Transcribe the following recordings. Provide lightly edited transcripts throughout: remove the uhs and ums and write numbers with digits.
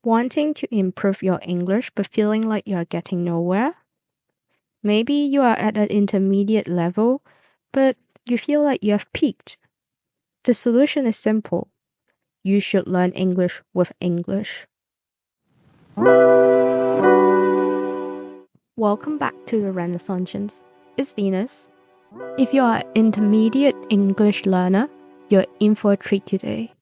Wanting to improve your English but feeling like you are getting nowhere? Maybe you are at an intermediate level, but you feel like you have peaked. The solution is simple. You should learn English with English. Welcome back to the Renaissance. It's Venus. If you are an intermediate English learner, you're in for a treat today,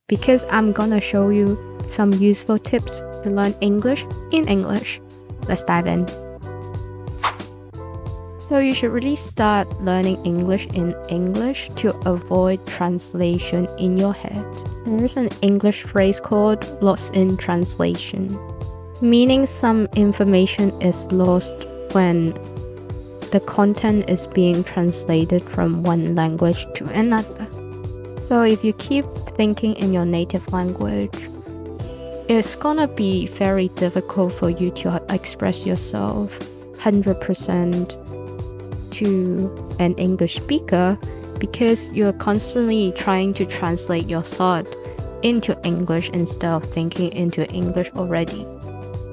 because I'm gonna show you some useful tips to learn English in English. Let's dive in. So you should really start learning English in English to avoid translation in your head. There's an English phrase called lost in translation, meaning some information is lost when the content is being translated from one language to another. So if you keep thinking in your native language, it's gonna be very difficult for you to express yourself 100% to an English speaker, because you're constantly trying to translate your thought into English instead of thinking into English already.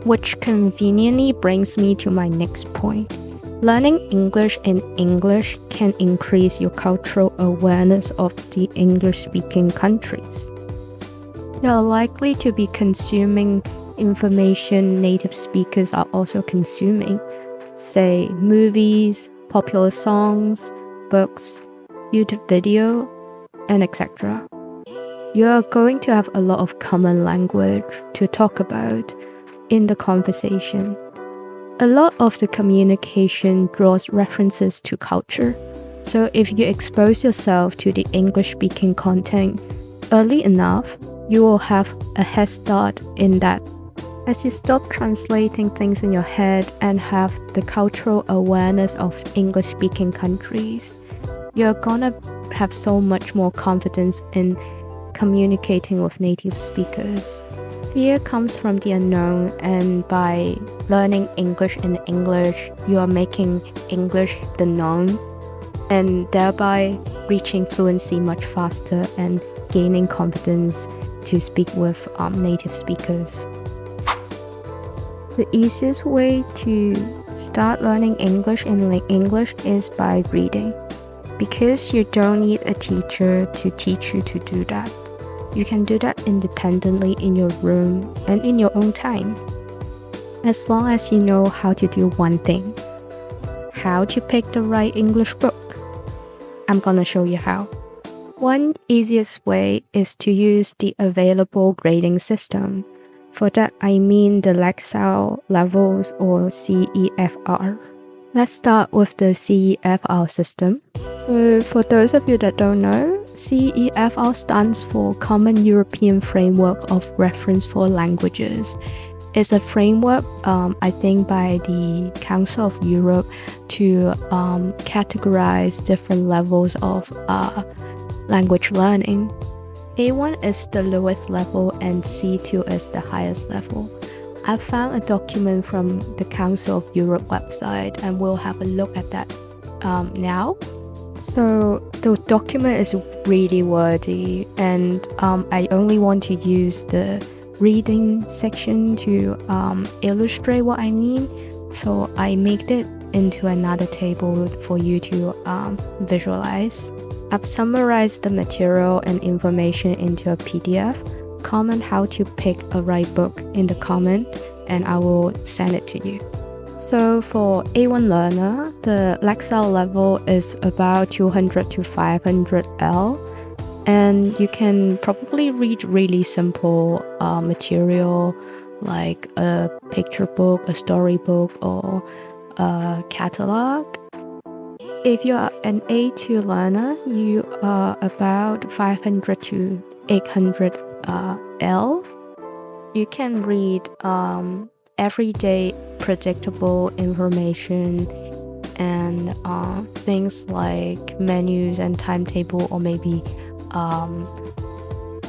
Which conveniently brings me to my next point. Learning English in English can increase your cultural awareness of the English-speaking countries. You're likely to be consuming information native speakers are also consuming, say movies, popular songs, books, YouTube video, and etc. You're going to have a lot of common language to talk about in the conversation. A lot of the communication draws references to culture, so if you expose yourself to the English-speaking content early enough, you will have a head start in that. As you stop translating things in your head and have the cultural awareness of English-speaking countries, you're gonna have so much more confidence in communicating with native speakers. Fear comes from the unknown, and by learning English in English, you are making English the known, and thereby reaching fluency much faster and gaining confidence to speak with native speakers. The easiest way to start learning English in English is by reading, because you don't need a teacher to teach you to do that. You can do that independently in your room and in your own time. As long as you know how to do one thing: how to pick the right English book. I'm gonna show you how. One easiest way is to use the available grading system. For that, I mean the Lexile levels, or CEFR. Let's start with the CEFR system. So for those of you that don't know, CEFR stands for Common European Framework of Reference for Languages. It's a framework, I think, by the Council of Europe to categorize different levels of language learning. A1 is the lowest level and C2 is the highest level. I found a document from the Council of Europe website, and we'll have a look at that now. So the document is really wordy, and I only want to use the reading section to illustrate what I mean. So I made it into another table for you to visualize. I've summarized the material and information into a PDF. Comment how to pick a right book in the comment, and I will send it to you. So for A1 learner, the Lexile level is about 200 to 500 L, and you can probably read really simple material like a picture book, a storybook, or a catalog. If you are an A2 learner, you are about 500 to 800 L. You can read everyday predictable information and things like menus and timetable, or maybe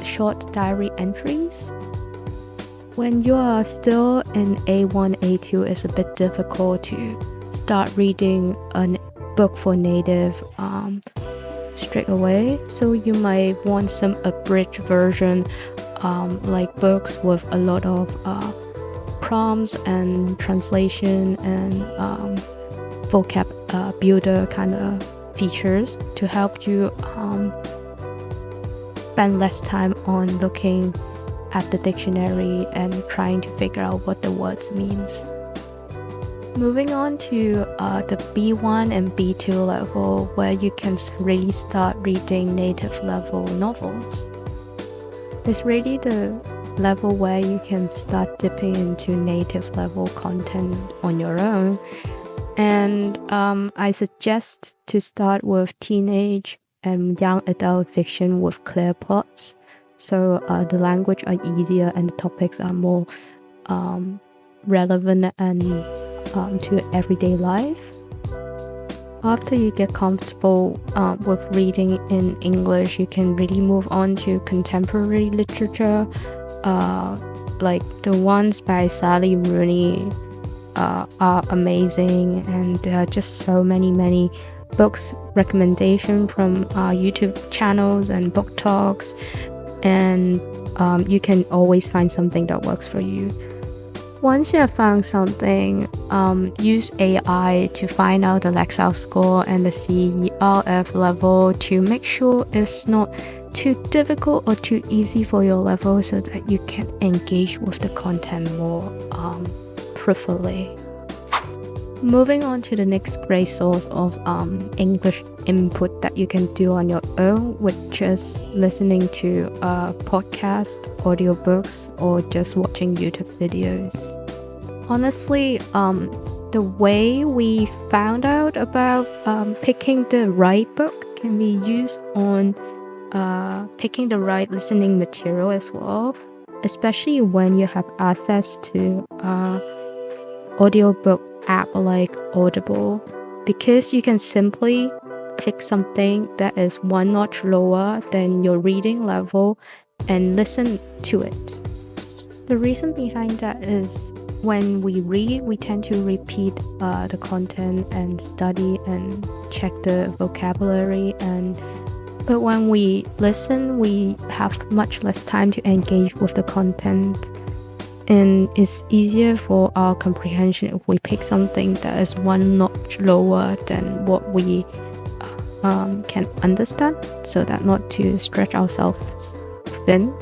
short diary entries. When you are still in A1, A2, it's a bit difficult to start reading a book for native straight away, so you might want some abridged version like books with a lot of prompts and translation and vocab builder kind of features to help you spend less time on looking at the dictionary and trying to figure out what the words means. Moving on to the B1 and B2 level, where you can really start reading native level novels. It's really the level where you can start dipping into native level content on your own. And I suggest to start with teenage and young adult fiction with clear plots. So the language are easier and the topics are more relevant and to everyday life. After you get comfortable with reading in English, you can really move on to contemporary literature, like the ones by Sally Rooney are amazing, and there are just so many books recommendation from YouTube channels and book talks, and you can always find something that works for you. Once you have found something, use AI to find out the Lexile score and the CRF level to make sure it's not too difficult or too easy for your level, so that you can engage with the content more preferably. Moving on to the next great source of English input that you can do on your own, which is listening to podcasts, audiobooks, or just watching YouTube videos. Honestly, the way we found out about picking the right book can be used on picking the right listening material as well, especially when you have access to audiobook app like Audible, because you can simply pick something that is one notch lower than your reading level and listen to it. The reason behind that is when we read, we tend to repeat the content and study and check the vocabulary, but when we listen, we have much less time to engage with the content. And it's easier for our comprehension if we pick something that is one notch lower than what we can understand, so that not to stretch ourselves thin.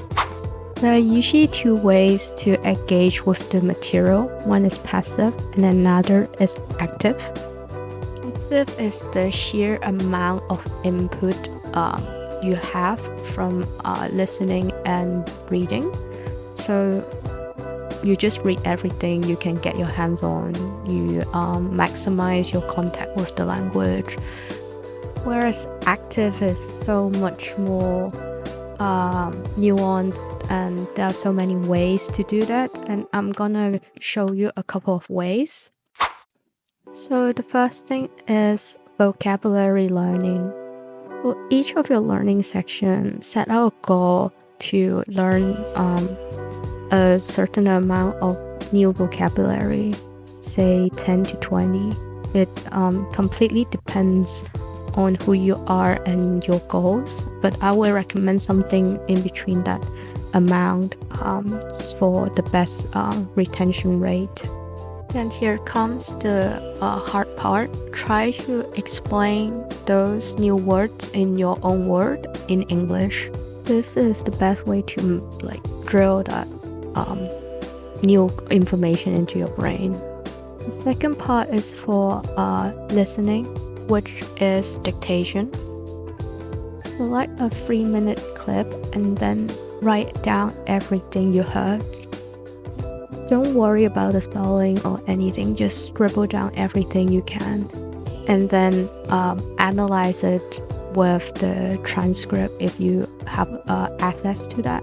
There are usually two ways to engage with the material. One is passive and another is active. Passive is the sheer amount of input you have from listening and reading. So you just read everything you can get your hands on. You maximize your contact with the language. Whereas active is so much more nuanced, and there are so many ways to do that. And I'm gonna show you a couple of ways. So the first thing is vocabulary learning. For each of your learning sections, set out a goal to learn a certain amount of new vocabulary, say 10 to 20. It completely depends on who you are and your goals, but I will recommend something in between that amount for the best retention rate. And here comes the hard part. Try to explain those new words in your own word in English. This is the best way to drill that new information into your brain. The second part is for listening, which is dictation. Select a 3-minute clip and then write down everything you heard. Don't worry about the spelling or anything, just scribble down everything you can, and then analyze it with the transcript if you have access to that.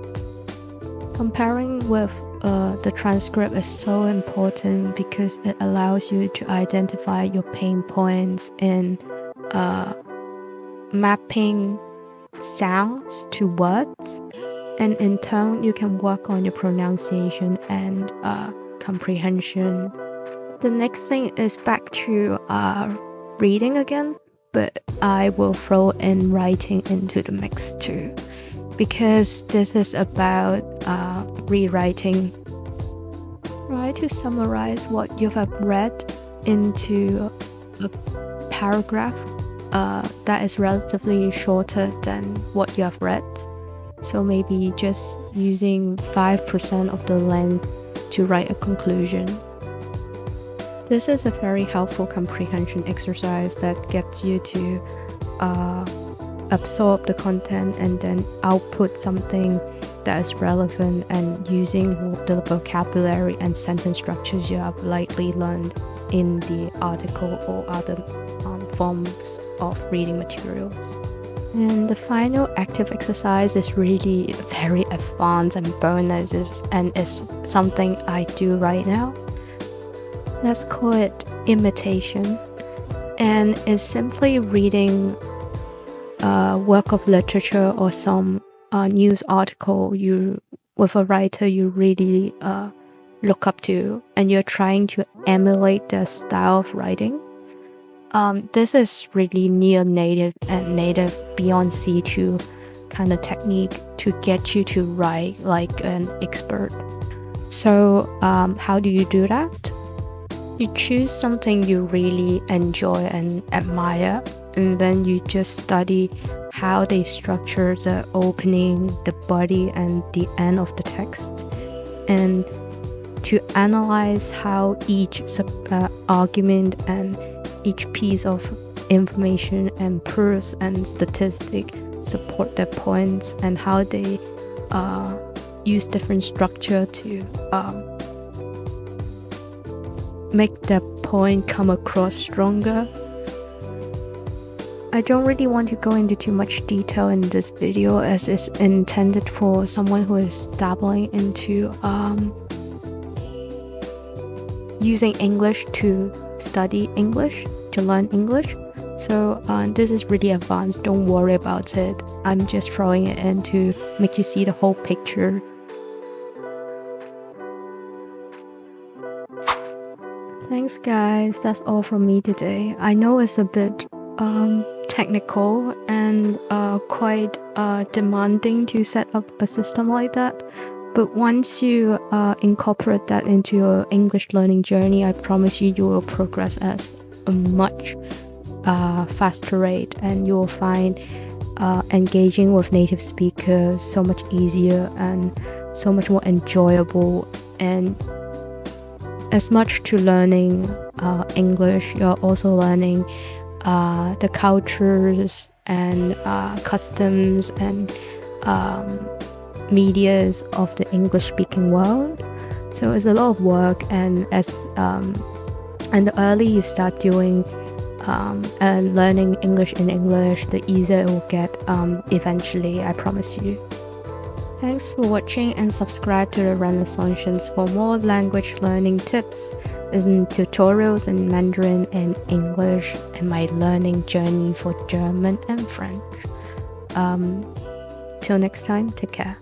Comparing with the transcript is so important because it allows you to identify your pain points in mapping sounds to words, and in turn you can work on your pronunciation and comprehension. The next thing is back to reading again, but I will throw in writing into the mix too. because this is about rewriting. Try to summarize what you have read into a paragraph that is relatively shorter than what you have read. So maybe just using 5% of the length to write a conclusion. This is a very helpful comprehension exercise that gets you to absorb the content and then output something that is relevant and using the vocabulary and sentence structures you have likely learned in the article or other forms of reading materials. And the final active exercise is really very advanced and bonus and is something I do right now. Let's call it imitation, and it's simply reading a work of literature or some news article with a writer you really look up to, and you're trying to emulate their style of writing. This is really near native and native beyond C2 kind of technique to get you to write like an expert. So how do you do that? You choose something you really enjoy and admire, and then you just study how they structure the opening, the body, and the end of the text, and to analyze how each argument and each piece of information and proofs and statistic support their points, and how they use different structure to make their point come across stronger. I don't really want to go into too much detail in this video, as it's intended for someone who is dabbling into using English to study English, to learn English. So this is really advanced, don't worry about it. I'm just throwing it in to make you see the whole picture. Thanks guys, that's all from me today. I know it's a bit technical and quite demanding to set up a system like that, but once you incorporate that into your English learning journey, I promise you will progress at a much faster rate, and you will find engaging with native speakers so much easier and so much more enjoyable. And as much to learning English, you're also learning the cultures and customs and medias of the English-speaking world. So it's a lot of work, and and the early you start doing and learning English in English, the easier it will get eventually, I promise you. Thanks for watching, and subscribe to the Renaissanceans for more language learning tips and tutorials in Mandarin and English, and my learning journey for German and French. Till next time, take care.